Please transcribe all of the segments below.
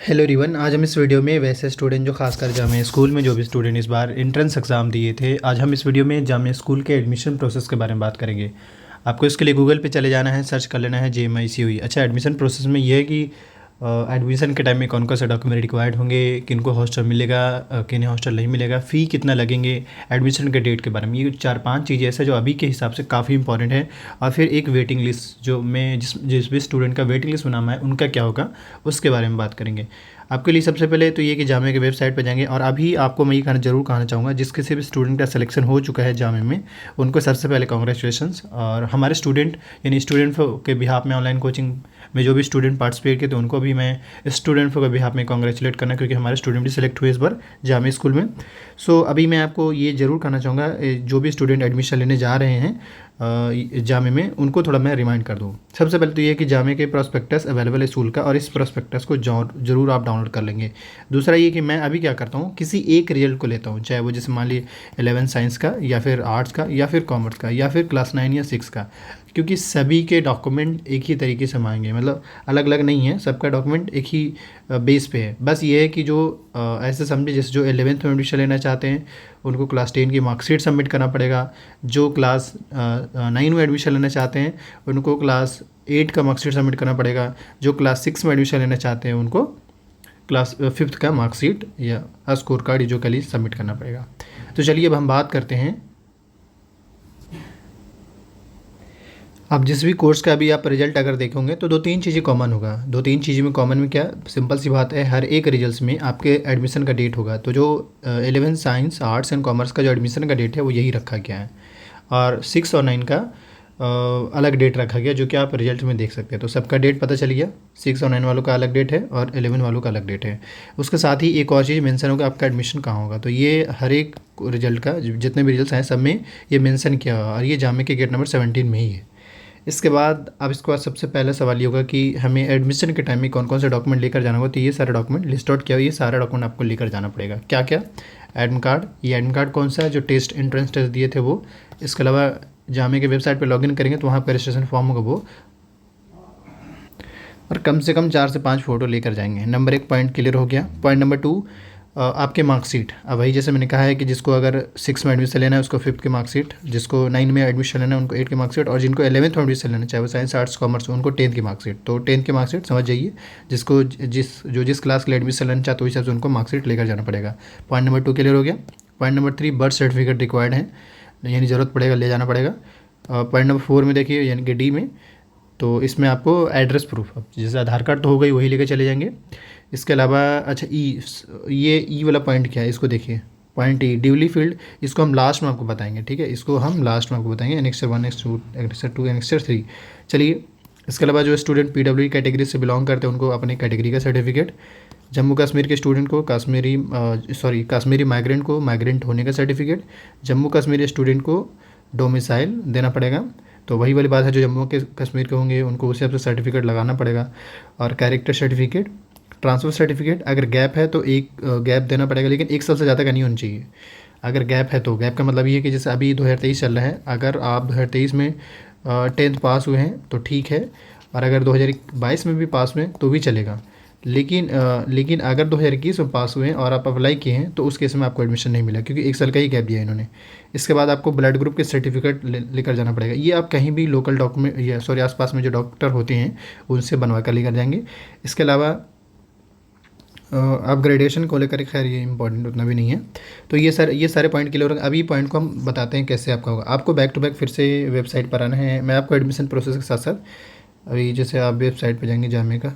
Hello everyone, आज हम इस वीडियो में वैसे स्टूडेंट जो खासकर जामिया स्कूल में जो भी स्टूडेंट इस बार एंट्रेंस एग्ज़ाम दिए थे, आज हम इस वीडियो में जामिया स्कूल के एडमिशन प्रोसेस के बारे में बात करेंगे। आपको इसके लिए गूगल पे चले जाना है, सर्च कर लेना है JMICUE। अच्छा, एडमिशन प्रोसेस में ये है कि एडमिशन के टाइम में कौन कौन से डॉक्यूमेंट रिक्वायर्ड होंगे, किनको हॉस्टल मिलेगा, किन्हें हॉस्टल नहीं मिलेगा, फ़ी कितना लगेंगे, एडमिशन के डेट के बारे में। ये 4-5 चीज़ें ऐसे जो अभी के हिसाब से काफ़ी इंपॉर्टेंट है। और फिर एक वेटिंग लिस्ट, जो मैं जिस भी स्टूडेंट का वेटिंग लिस्ट बनाना है उनका क्या होगा, उसके बारे में बात करेंगे। आपके लिए सबसे पहले तो ये कि जामिया के वेबसाइट पर जाएंगे, और अभी आपको मैं ये ज़रूर कहना चाहूँगा, जिस किसी भी स्टूडेंट का सिलेक्शन हो चुका है जामिया में, उनको सबसे पहले कॉन्ग्रेचुलेशंस। और हमारे स्टूडेंट यानी स्टूडेंट के बिहाफ में ऑनलाइन कोचिंग में जो भी स्टूडेंट पार्टिसिपेट किए, तो उनको भी मैं स्टूडेंट के बिहाफ में कॉन्ग्रेचुलेट करना, क्योंकि हमारे स्टूडेंट भी सिलेक्ट हुए इस बार जामिया स्कूल में। सो अभी मैं आपको ये ज़रूर कहना चाहूँगा, जो भी स्टूडेंट एडमिशन लेने जा रहे हैं जामिया में, उनको थोड़ा मैं रिमाइंड कर दूँ। सबसे पहले तो ये कि जामिया के प्रॉस्पेक्टस अवेलेबल है स्कूल का, और इस प्रॉस्पेक्टस को ज़रूर आप डाउनलोड कर लेंगे। दूसरा ये कि मैं अभी क्या करता हूँ, किसी एक रिजल्ट को लेता हूँ, चाहे वो जैसे मान लीजिए 11 साइंस का, या फिर आर्ट्स का, या फिर कॉमर्स का, या फिर क्लास 9 या 6 का, क्योंकि सभी के डॉक्यूमेंट एक ही तरीके से मांगेंगे, मतलब अलग अलग नहीं है, सबका डॉक्यूमेंट एक ही बेस पे है। बस ये है कि जो ऐसे समझे, जैसे जो 11th में एडमिशन लेना चाहते हैं उनको क्लास 10 की मार्कशीट सबमिट करना पड़ेगा, जो क्लास 9 में एडमिशन लेना चाहते हैं उनको क्लास 8 का मार्कशीट सबमिट करना पड़ेगा, जो क्लास 6 में एडमिशन लेना चाहते हैं उनको क्लास 5th का मार्कशीट या स्कोर कार्ड जो कल ही सबमिट करना पड़ेगा। तो चलिए अब हम बात करते हैं, आप जिस भी कोर्स का अभी आप रिजल्ट अगर देखोगे तो 2-3 चीज़ें कॉमन होगा। 2-3 चीज़ें में कॉमन में क्या, सिंपल सी बात है, हर एक रिजल्ट्स में आपके एडमिशन का डेट होगा। तो जो 11 साइंस, आर्ट्स एंड कॉमर्स का जो एडमिशन का डेट है वो यही रखा गया है, और 6 और 9 का अलग डेट रखा गया, जो कि आप रिजल्ट में देख सकते हैं। तो सबका डेट पता चल गया, 6 और 9 वालों का अलग डेट है और 11 वालों का अलग डेट है। उसके साथ ही एक और चीज़ मेंशन होगा, आपका एडमिशन कहाँ होगा। तो ये हर एक रिजल्ट का, जितने भी रिजल्ट हैं सब में ये मेंशन किया हुआ, और ये जामिया के गेट नंबर 17 में ही है। इसके बाद अब इसके बाद सबसे पहला सवाल ये होगा कि हमें एडमिशन के टाइम में कौन कौन से डॉक्यूमेंट लेकर जाना होगा। तो ये सारे डॉक्यूमेंट लिस्ट आउट किया हुआ, ये सारा डॉक्यूमेंट आपको लेकर जाना पड़ेगा। क्या क्या, एडमिट कार्ड, ये एडमिट कार्ड कौन सा है, जो टेस्ट एंट्रेंस टेस्ट दिए थे वो। इसके अलावा जामिया के वेबसाइट पर लॉगिन करेंगे तो वहाँ पर रजिस्ट्रेशन फॉर्म होगा वो, और कम से कम 4 से 5 फ़ोटो लेकर जाएंगे। नंबर 1 पॉइंट क्लियर हो गया। पॉइंट नंबर 2, आपके मार्कशीट। अब वही जैसे मैंने कहा है कि जिसको अगर 6 में एडमिशन लेना है उसको 5th की मार्कशीट, जिसको 9 में एडमिशन लेना है उनको 8 की मार्कशीट, और जिनको 11th में एडमिशन लेना है, चाहे वो साइंस, आर्ट्स, कॉमर्स, उनको 10th की मार्कशीट। तो 10th की मार्कशीट समझ जाइए, जिसको जिस क्लास के लिए एडमिशन लेना चाहते हो उस हिसाब से उनको मार्कशीट लेकर जाना पड़ेगा। पॉइंट नंबर 2 क्लियर हो गया। Point number 3, birth certificate required है, यानी ज़रूरत पड़ेगा, ले जाना पड़ेगा। पॉइंट नंबर 4 में देखिए, यानी कि डी में, तो इसमें आपको एड्रेस प्रूफ, अब जैसे आधार कार्ड तो हो गई, वही लेकर चले जाएंगे। इसके अलावा अच्छा ये ई वाला पॉइंट क्या है, इसको देखिए, पॉइंट ई, ड्यूली फील्ड, इसको हम लास्ट में आपको बताएंगे, ठीक है, इसको हम लास्ट में आपको बताएंगे, एनेक्सर 1, एनेक्सर 2, एनेक्सर 3। चलिए, इसके अलावा जो स्टूडेंट PWD कैटेगरी से बिलोंग करते हैं उनको अपने कैटेगरी का सर्टिफिकेट, जम्मू कश्मीर के स्टूडेंट को कश्मीरी माइग्रेंट को माइग्रेंट होने का सर्टिफिकेट, जम्मू कश्मीरी स्टूडेंट को डोमिसाइल देना पड़ेगा। तो वही वाली बात है, जो जम्मू के कश्मीर के होंगे उनको उस हिसाब से सर्टिफिकेट लगाना पड़ेगा। और कैरेक्टर सर्टिफिकेट, ट्रांसफ़र सर्टिफिकेट, अगर गैप है तो एक गैप देना पड़ेगा, लेकिन 1 साल से ज़्यादा का नहीं होना चाहिए। अगर गैप है तो गैप का मतलब ये है कि जैसे अभी 2023 चल रहा है, अगर आप 2023 में 10th पास हुए हैं तो ठीक है, और अगर 2022 में भी पास हुए हैं तो भी चलेगा। लेकिन अगर 2021 में पास हुए हैं और आप अप्लाई किए हैं तो उस केस में आपको एडमिशन नहीं मिला, क्योंकि 1 साल का ही गैप दिया है इन्होंने। इसके बाद आपको ब्लड ग्रुप के सर्टिफिकेट लेकर जाना पड़ेगा। ये आप कहीं भी लोकल डॉक्यूमेंट या आसपास में जो डॉक्टर होते हैं उनसे बनवा कर लेकर जाएंगे। इसके अलावा आप ग्रेजुएशन को लेकर, खैर ये इंपॉर्टेंट उतना भी नहीं है। तो ये सारे पॉइंट क्लियर हो गए। अभी पॉइंट को हम बताते हैं कैसे आपका होगा। आपको बैक टू बैक फिर से वेबसाइट पर आना है। मैं आपको एडमिशन प्रोसेस के साथ साथ, अभी जैसे आप वेबसाइट पर जाएंगे जामिया का,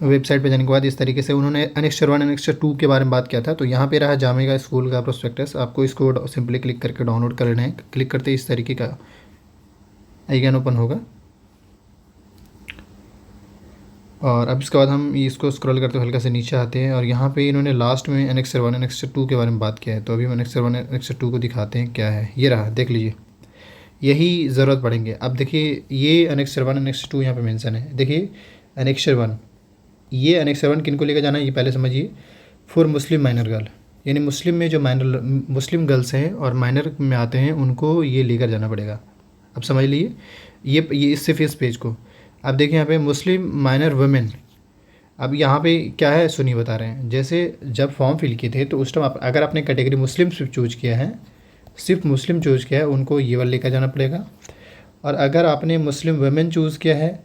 वेबसाइट पे जाने के बाद इस तरीके से उन्होंने एनेक्सर 1, एनेक्सर 2 के बारे में बात किया था। तो यहाँ पे रहा जामिया का स्कूल का प्रोस्पेक्टस। आपको इसको सिंपली क्लिक करके डाउनलोड कर लेना है। क्लिक करते ही इस तरीके का आइकन ओपन होगा, और अब इसके बाद हम इसको स्क्रॉल करते हुए हल्का से नीचे आते हैं, और यहाँ पे इन्होंने लास्ट में एनेक्सर 1, एनेक्सर 2 के बारे में बात किया है। तो अभी हम एनेक्सर 1, एनेक्सर 2 को दिखाते हैं क्या है। ये रहा, देख लीजिए, यही ज़रूरत पड़ेंगे। अब देखिए, ये एनेक्सर 1, एनेक्सर 2 यहाँ पे मेंशन है। देखिए एनेक्सर 1, ये एनेक्सर 1 किन को लेकर जाना है ये पहले समझिए। फॉर मुस्लिम माइनर गर्ल, यानी मुस्लिम में जो माइनर मुस्लिम गर्ल्स हैं और माइनर में आते हैं उनको ये लेकर जाना पड़ेगा। अब समझ लीजिए, ये सिर्फ इस पेज को। अब देखिए यहाँ पे मुस्लिम माइनर वुमेन, अब यहाँ पे क्या है सुनी बता रहे हैं, जैसे जब फॉर्म फिल किए थे तो उस टाइम अगर आपने कैटेगरी मुस्लिम चूज किया है, सिर्फ मुस्लिम चूज किया है, उनको ये वाला लेकर जाना पड़ेगा। और अगर आपने मुस्लिम वुमेन चूज़ किया है,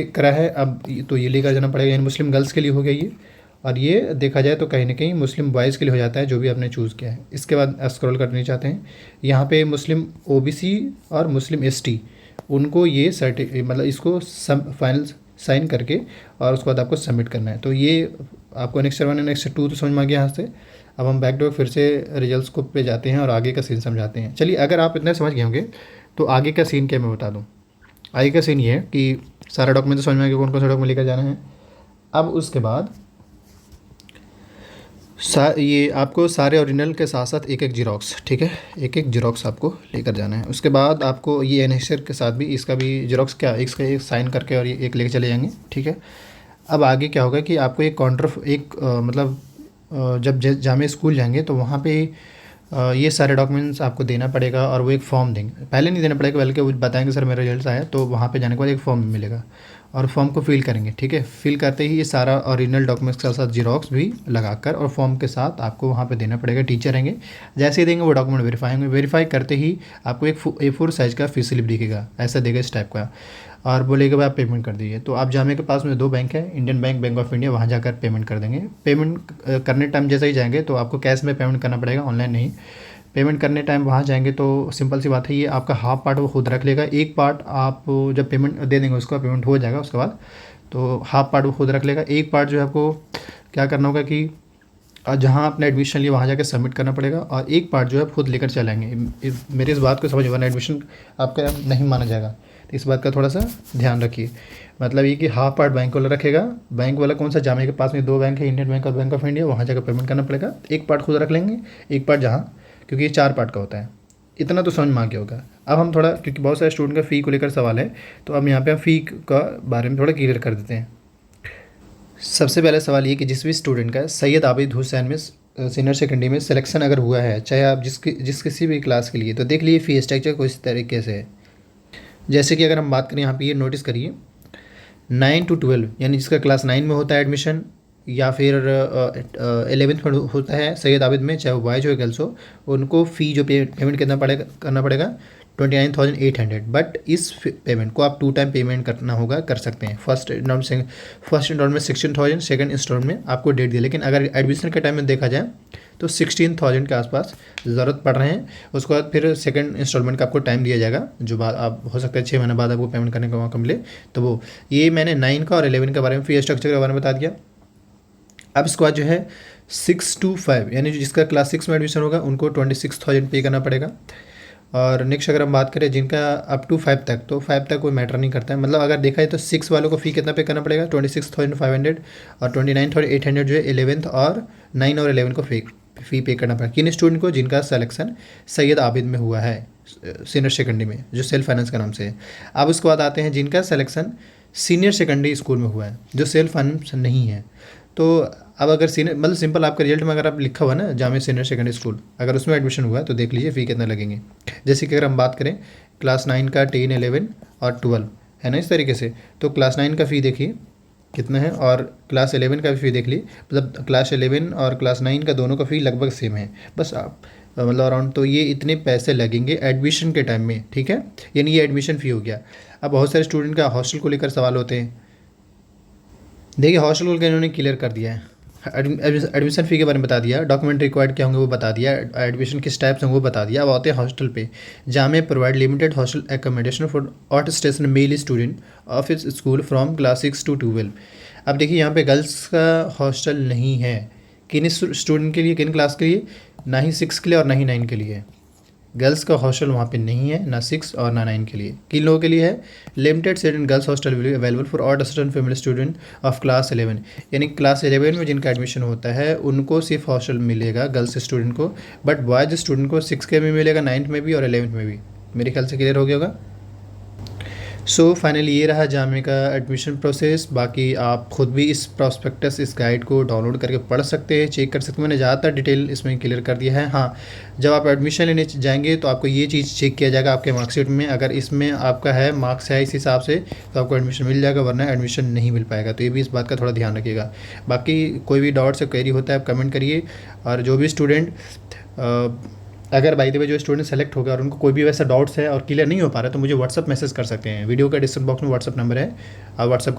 करा है अब, तो ये लेकर जाना पड़ेगा, यानी मुस्लिम गर्ल्स के लिए हो गया ये। और ये देखा जाए तो कहीं ना कहीं मुस्लिम बॉयज़ के लिए हो जाता है, जो भी आपने चूज़ किया है। इसके बाद स्क्रॉल करना चाहते हैं, यहाँ पे मुस्लिम ओबीसी और मुस्लिम एसटी, उनको ये मतलब इसको फाइनल साइन करके और उसके बाद आपको सबमिट करना है। तो ये आपको नेक्स्ट 1 नेक्स्ट 2 तो समझ में आ गया यहाँ से। अब हम बैक डोर फिर से रिजल्ट्स को पे जाते हैं और आगे का सीन समझाते हैं। चलिए, अगर आप इतना समझ गए होंगे तो आगे का सीन क्या मैं बता दूँ। आगे का सीन ये है कि सारा डॉक्यूमेंट तो समझ में आ गया, कौन कौन सा डॉक्यूमेंट लेकर जाना है। अब उसके बाद ये आपको सारे ओरिजिनल के साथ साथ एक एक जीरोक्स, ठीक है, एक एक जीरोक्स आपको लेकर जाना है। उसके बाद आपको ये एनेक्सर के साथ भी इसका भी जीरोक्स, क्या इसका एक साइन करके और ये एक लेके चले जाएंगे, ठीक है। अब आगे क्या होगा कि आपको एक मतलब जब जामिया स्कूल जाएंगे तो वहाँ पे ये सारे डॉक्यूमेंट्स आपको देना पड़ेगा और वो एक फॉर्म देंगे। पहले नहीं देना पड़ेगा, बल्कि वो बताएंगे सर मेरा रिजल्ट आया, तो वहाँ पे जाने के बाद एक फॉर्म मिलेगा और फॉर्म को फिल करेंगे, ठीक है। फिल करते ही ये सारा ओरिजिनल डॉक्यूमेंट्स के साथ जीरोक्स भी लगाकर और फॉर्म के साथ आपको वहाँ पे देना पड़ेगा। टीचर रहेंगे, जैसे ही देंगे वो डॉक्यूमेंट वेरीफाई होंगे। वेरीफाई करते ही आपको एक A4 साइज़ का फीस स्लिप दिखेगा, ऐसा देगा इस टाइप का, और बोलेगा भाई आप पेमेंट कर दीजिए। तो आप जामिया के पास में 2 बैंक है, Indian bank, bank of India, वहाँ जाकर पेमेंट कर देंगे। पेमेंट करने टाइम जैसे ही जाएंगे तो आपको कैश में पेमेंट करना पड़ेगा, ऑनलाइन नहीं। पेमेंट करने टाइम वहाँ जाएंगे तो सिंपल सी बात है, ये आपका हाफ पार्ट वो खुद रख लेगा, एक पार्ट आप जब पेमेंट दे देंगे उसका पेमेंट हो जाएगा उसके बाद, तो हाफ पार्ट वो खुद रख लेगा। एक पार्ट जो है आपको क्या करना होगा कि जहाँ आपने एडमिशन लिया वहाँ जाकर सबमिट करना पड़ेगा, और एक पार्ट जो है खुद लेकर चलाएंगे। मेरी इस बात को समझ, वरना एडमिशन आपका नहीं माना जाएगा, तो इस बात का थोड़ा सा ध्यान रखिए। मतलब ये कि हाफ पार्ट बैंक वाला रखेगा, बैंक वाला कौन सा, जामिया के पास में 2 बैंक है, इंडियन बैंक और बैंक ऑफ इंडिया, वहाँ जाकर पेमेंट करना पड़ेगा। एक पार्ट खुद रख लेंगे, एक पार्ट जहाँ, क्योंकि ये 4 पार्ट का होता है। इतना तो समझ में आ गया होगा। अब हम थोड़ा, क्योंकि बहुत सारे स्टूडेंट का फ़ी को लेकर सवाल है, तो अब यहाँ पे हम फ़ी का बारे में थोड़ा क्लियर कर देते हैं। सबसे पहला सवाल ये कि जिस भी स्टूडेंट का सैयद आबिद हुसैन में सीनियर सेकेंडरी में सिलेक्शन अगर हुआ है, चाहे आप जिस किसी भी क्लास के लिए, तो देख लीजिए फ़ी स्ट्रक्चर कुछ इस तरीके से है। जैसे कि अगर हम बात करें यहाँ पे, ये नोटिस करिए 9 to 12, यानी जिसका क्लास 9 में होता है एडमिशन, या फिर 11th में होता है सैयद आबिद में, चाहे वो बॉयज हो गर्ल्स हो, उनको फ़ी जो पेमेंट करना पड़ेगा 29,800। बट इस पेमेंट को आप 2 टाइम पेमेंट करना होगा, कर सकते हैं। फर्स्ट इंस्टॉलमेंट में 16,000, सेकंड इंस्टॉलमेंट में आपको डेट दिया। लेकिन अगर एडमिशन के टाइम में देखा जाए तो 16,000 के आसपास ज़रूरत पड़ रहे हैं। उसके बाद फिर सेकंड इंस्टॉलमेंट का आपको टाइम दिया जाएगा, जो बाद आप हो सकता है 6 महीने बाद आपको पेमेंट करने का मौका मिले। तो वो ये मैंने 9 का और 11 के बारे में, फी स्ट्रक्चर के बारे में बता दिया। अब इसके बाद जो है 6 to 5, यानी जिसका क्लास 6 में एडमिशन होगा उनको 26,000 पे करना पड़ेगा। और नेक्स्ट अगर हम बात करें जिनका अप टू 5 तक, तो 5 तक कोई मैटर नहीं करता है। मतलब अगर देखा जाए तो 6 वालों को फ़ी कितना पे करना पड़ेगा, 26,500, और 29,800 जो है 11th और 9 और 11 को फ़ी पे करना पड़ेगा। किन स्टूडेंट को, जिनका सिलेक्शन सैयद आबिद में हुआ है सीनियर सेकेंडरी में, जो सेल्फ फाइनेंस का नाम से है। अब उसके बाद आते हैं जिनका सिलेक्शन सीनियर सेकेंडरी स्कूल में हुआ है, जो सेल्फ फाइनेंस नहीं है। तो अब अगर सीनियर, मतलब सिंपल आपका रिजल्ट में अगर आप लिखा हुआ ना जामिया सीनियर सेकेंडरी स्कूल, अगर उसमें एडमिशन हुआ है तो देख लीजिए फ़ी कितना लगेंगे। जैसे कि अगर हम बात करें क्लास 9 का, 10, 11 और 12 है ना, इस तरीके से, तो क्लास 9 का फ़ी देखिए कितना है, और क्लास 11 का भी फ़ी देख ली। मतलब क्लास 11 और क्लास 9 का दोनों का फ़ी लगभग सेम है, बस आप मतलब अराउंड, तो ये इतने पैसे लगेंगे एडमिशन के टाइम में, ठीक है। यानी ये एडमिशन फ़ी हो गया। अब बहुत सारे स्टूडेंट का हॉस्टल को लेकर सवाल होते हैं। देखिए हॉस्टल को लेकर इन्होंने क्लियर कर दिया है, एडमिशन फ़ी के बारे में बता दिया, डॉक्यूमेंट रिक्वायर्ड क्या होंगे वो बता दिया, एडमिशन किस टाइप से होंगे वो बता दिया। अब आते हैं हॉस्टल पे। Jamia provide limited hostel accommodation for out station male student of इस स्कूल फ्रॉम क्लास 6 to 12। अब देखिए यहाँ पे गर्ल्स का हॉस्टल नहीं है, किन स्टूडेंट के लिए, किन क्लास के लिए, ना ही 6 के लिए और ना ही 9 के लिए। गर्ल्स का हॉस्टल वहाँ पे नहीं है, ना 6 और ना 9 के लिए। किन लोगों के लिए है, limited seat in girls hostel will be available for all student female student of class 11। यानी क्लास 11 में जिनका एडमिशन होता है उनको सिर्फ हॉस्टल मिलेगा गर्ल्स स्टूडेंट को, बट बॉयज स्टूडेंट को 6 के में मिलेगा, 9th में भी और 11th में भी। मेरे ख्याल से क्लियर हो गया होगा। सो फाइनली ये रहा जामे का एडमिशन प्रोसेस। बाकी आप खुद भी इस प्रॉस्पेक्टस, इस गाइड को डाउनलोड करके पढ़ सकते हैं, चेक कर सकते हैं। मैंने ज़्यादातर डिटेल इसमें क्लियर कर दिया है। हाँ, जब आप एडमिशन लेने जाएंगे तो आपको ये चीज़ चेक किया जाएगा आपके मार्कशीट में। अगर इसमें आपका है, मार्क्स है इस हिसाब से, तो आपको एडमिशन मिल जाएगा, वरना एडमिशन नहीं मिल पाएगा। तो ये भी इस बात का थोड़ा ध्यान रखिएगा। बाकी कोई भी डाउट्स या क्वेरी होता है आप कमेंट करिए। और जो भी स्टूडेंट अगर बाय द वे जो स्टूडेंट सेलेक्ट हो गया और उनको कोई भी वैसा डाउट्स है और क्लियर नहीं हो पा रहा है, तो मुझे व्हाट्सअप मैसेज कर सकते हैं। वीडियो का डिस्क्रिप्शन बॉक्स में व्हाट्सअप नंबर है, आप व्हाट्सअप कर